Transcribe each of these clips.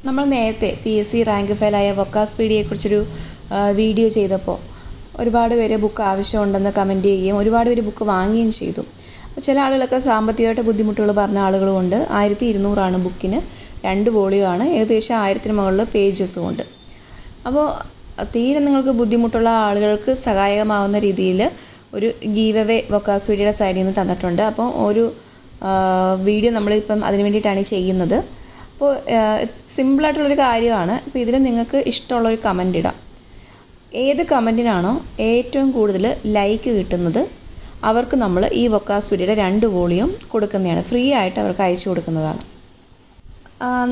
നമ്മൾ നേരത്തെ PSC rank ഫെയിലായ വൊക്കാസ്പീഡിയയെക്കുറിച്ചൊരു video ചെയ്തപ്പോൾ ഒരുപാട് പേര് ബുക്ക് ആവശ്യമുണ്ടെന്ന് കമൻറ്റ് ചെയ്യുകയും ഒരുപാട് പേര് ബുക്ക് വാങ്ങുകയും ചെയ്തു. അപ്പോൾ ചില ആളുകളൊക്കെ സാമ്പത്തികമായിട്ട് ബുദ്ധിമുട്ടുകൾ പറഞ്ഞ ആളുകളുമുണ്ട്. 1200 ബുക്കിന് 2 വോളിയമാണ്, ഏകദേശം 1000-ന് മുകളിൽ പേജസും ഉണ്ട്. അപ്പോൾ തീരെ നിങ്ങൾക്ക് ബുദ്ധിമുട്ടുള്ള ആളുകൾക്ക് സഹായകമാവുന്ന രീതിയിൽ ഒരു ഗീവ് അവേ വൊക്കാസ്പീഡിയയുടെ സൈഡിൽ നിന്ന് തന്നിട്ടുണ്ട്. അപ്പോൾ ഒരു വീഡിയോ നമ്മളിപ്പം അതിന് വേണ്ടിയിട്ടാണ് ചെയ്യുന്നത്. അപ്പോൾ സിമ്പിളായിട്ടുള്ളൊരു കാര്യമാണ്. അപ്പോൾ ഇതിൽ നിങ്ങൾക്ക് ഇഷ്ടമുള്ളൊരു കമൻ്റ് ഇടാം. ഏത് കമൻറ്റിനാണോ ഏറ്റവും കൂടുതൽ ലൈക്ക് കിട്ടുന്നത് അവർക്ക് നമ്മൾ ഈ വൊക്കാസ്പീഡിയയുടെ 2 വോളിയം കൊടുക്കുന്നതാണ്, ഫ്രീ ആയിട്ട് അവർക്ക് അയച്ചു കൊടുക്കുന്നതാണ്.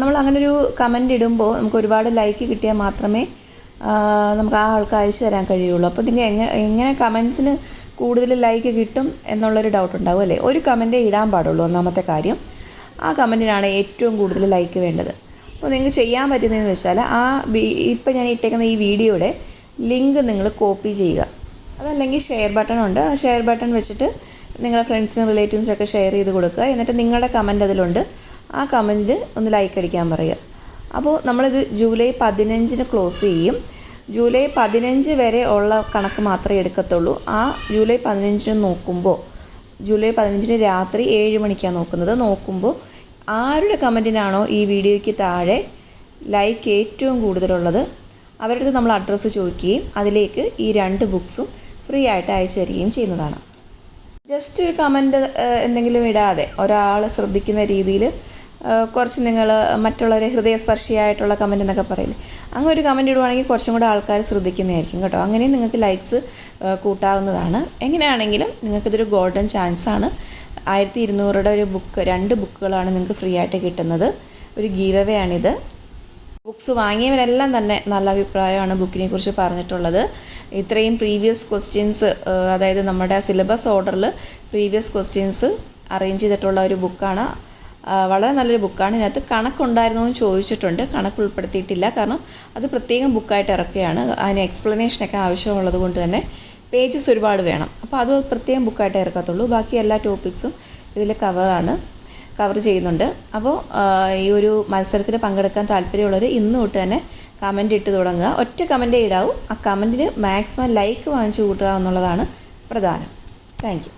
നമ്മൾ അങ്ങനൊരു കമൻ്റ് ഇടുമ്പോൾ നമുക്ക് ഒരുപാട് ലൈക്ക് കിട്ടിയാൽ മാത്രമേ നമുക്ക് ആ ആൾക്ക് അയച്ചു തരാൻ കഴിയുള്ളൂ. അപ്പോൾ നിങ്ങൾ എങ്ങനെ കമൻസിന് കൂടുതൽ ലൈക്ക് കിട്ടും എന്നുള്ളൊരു ഡൗട്ട് ഉണ്ടാവും അല്ലേ. ഒരു കമൻറ്റേ ഇടാൻ പാടുള്ളൂ. ഒന്നാമത്തെ കാര്യം, ആ കമൻറ്റിനാണ് ഏറ്റവും കൂടുതൽ ലൈക്ക് വേണ്ടത്. അപ്പോൾ നിങ്ങൾക്ക് ചെയ്യാൻ പറ്റുന്നതെന്ന് വെച്ചാൽ ഇപ്പം ഞാൻ ഇട്ടേക്കുന്ന ഈ വീഡിയോയുടെ ലിങ്ക് നിങ്ങൾ കോപ്പി ചെയ്യുക. അതല്ലെങ്കിൽ ഷെയർ ബട്ടൺ ഉണ്ട്, ആ ഷെയർ ബട്ടൺ വെച്ചിട്ട് നിങ്ങളുടെ ഫ്രണ്ട്സിനും റിലേറ്റീവ്സിനൊക്കെ ഷെയർ ചെയ്ത് കൊടുക്കുക. എന്നിട്ട് നിങ്ങളുടെ കമൻറ്റ് അതിലുണ്ട്, ആ കമൻറ്റിൽ ഒന്ന് ലൈക്ക് അടിക്കാൻ പറയുക. അപ്പോൾ നമ്മളിത് ജൂലൈ 15-ന് ക്ലോസ് ചെയ്യും. ജൂലൈ 15 വരെ ഉള്ള കണക്ക് മാത്രമേ എടുക്കത്തുള്ളൂ. ആ ജൂലൈ 15-ന് നോക്കുമ്പോൾ, ജൂലൈ 15-ന് രാത്രി 7 മണിക്കാണ് നോക്കുമ്പോൾ ആരുടെ കമൻറ്റിനാണോ ഈ വീഡിയോയ്ക്ക് താഴെ ലൈക്ക് ഏറ്റവും കൂടുതലുള്ളത് അവരുടെ അടുത്ത് നമ്മൾ അഡ്രസ്സ് ചോദിക്കുകയും അതിലേക്ക് ഈ 2 ബുക്സും ഫ്രീ ആയിട്ട് അയച്ചു തരികയും ചെയ്യുന്നതാണ്. ജസ്റ്റ് ഒരു കമൻറ്റ് എന്തെങ്കിലും ഇടാതെ ഒരാൾ ശ്രദ്ധിക്കുന്ന രീതിയിൽ കുറച്ച് നിങ്ങൾ മറ്റുള്ളവരെ ഹൃദയസ്പർശിയായിട്ടുള്ള കമൻറ്റ് എന്നൊക്കെ പറയില്ലേ, അങ്ങനെ ഒരു കമൻറ്റ് ഇടുവാണെങ്കിൽ കുറച്ചും കൂടെ ആൾക്കാർ ശ്രദ്ധിക്കുന്നതായിരിക്കും കേട്ടോ. അങ്ങനെയും നിങ്ങൾക്ക് ലൈക്സ് കൂട്ടാവുന്നതാണ്. എങ്ങനെയാണെങ്കിലും നിങ്ങൾക്കിതൊരു ഗോൾഡൻ ചാൻസാണ്. 1200 ഒരു ബുക്ക്, 2 ബുക്കുകളാണ് നിങ്ങൾക്ക് ഫ്രീ ആയിട്ട് കിട്ടുന്നത്. ഒരു ഗീവ് അവേ ആണിത്. ബുക്സ് വാങ്ങിയവരെല്ലാം തന്നെ നല്ല അഭിപ്രായമാണ് ബുക്കിനെ കുറിച്ച് പറഞ്ഞിട്ടുള്ളത്. ഇത്രയും പ്രീവിയസ് ക്വസ്റ്റ്യൻസ്, അതായത് നമ്മുടെ സിലബസ് ഓർഡറിൽ പ്രീവിയസ് ക്വസ്റ്റ്യൻസ് അറേഞ്ച് ചെയ്തിട്ടുള്ള ഒരു ബുക്കാണ്. വളരെ നല്ലൊരു ബുക്കാണ്. ഇതിനകത്ത് കണക്കുണ്ടായിരുന്നോ എന്ന് ചോദിച്ചിട്ടുണ്ട്. കണക്ക് ഉൾപ്പെടുത്തിയിട്ടില്ല, കാരണം അത് പ്രത്യേകം ബുക്കായിട്ട് ഇറക്കുകയാണ്. അതിന് എക്സ്പ്ലനേഷനൊക്കെ ആവശ്യമുള്ളത് കൊണ്ട് തന്നെ പേജസ് ഒരുപാട് വേണം. അപ്പോൾ അത് പ്രത്യേകം ബുക്കായിട്ട് ഇറക്കത്തുള്ളൂ. ബാക്കി എല്ലാ ടോപ്പിക്സും ഇതിൽ കവർ ചെയ്യുന്നുണ്ട്. അപ്പോൾ ഈ ഒരു മത്സരത്തിൽ പങ്കെടുക്കാൻ താല്പര്യമുള്ളവർ ഇന്ന് തൊട്ട് തന്നെ കമൻറ്റ് ഇട്ട് തുടങ്ങുക. ഒറ്റ കമൻറ്റേ ഇടാവൂ. ആ കമൻറ്റിന് മാക്സിമം ലൈക്ക് വാങ്ങിച്ചു കൂട്ടുക എന്നുള്ളതാണ് പ്രധാനം. Thank you.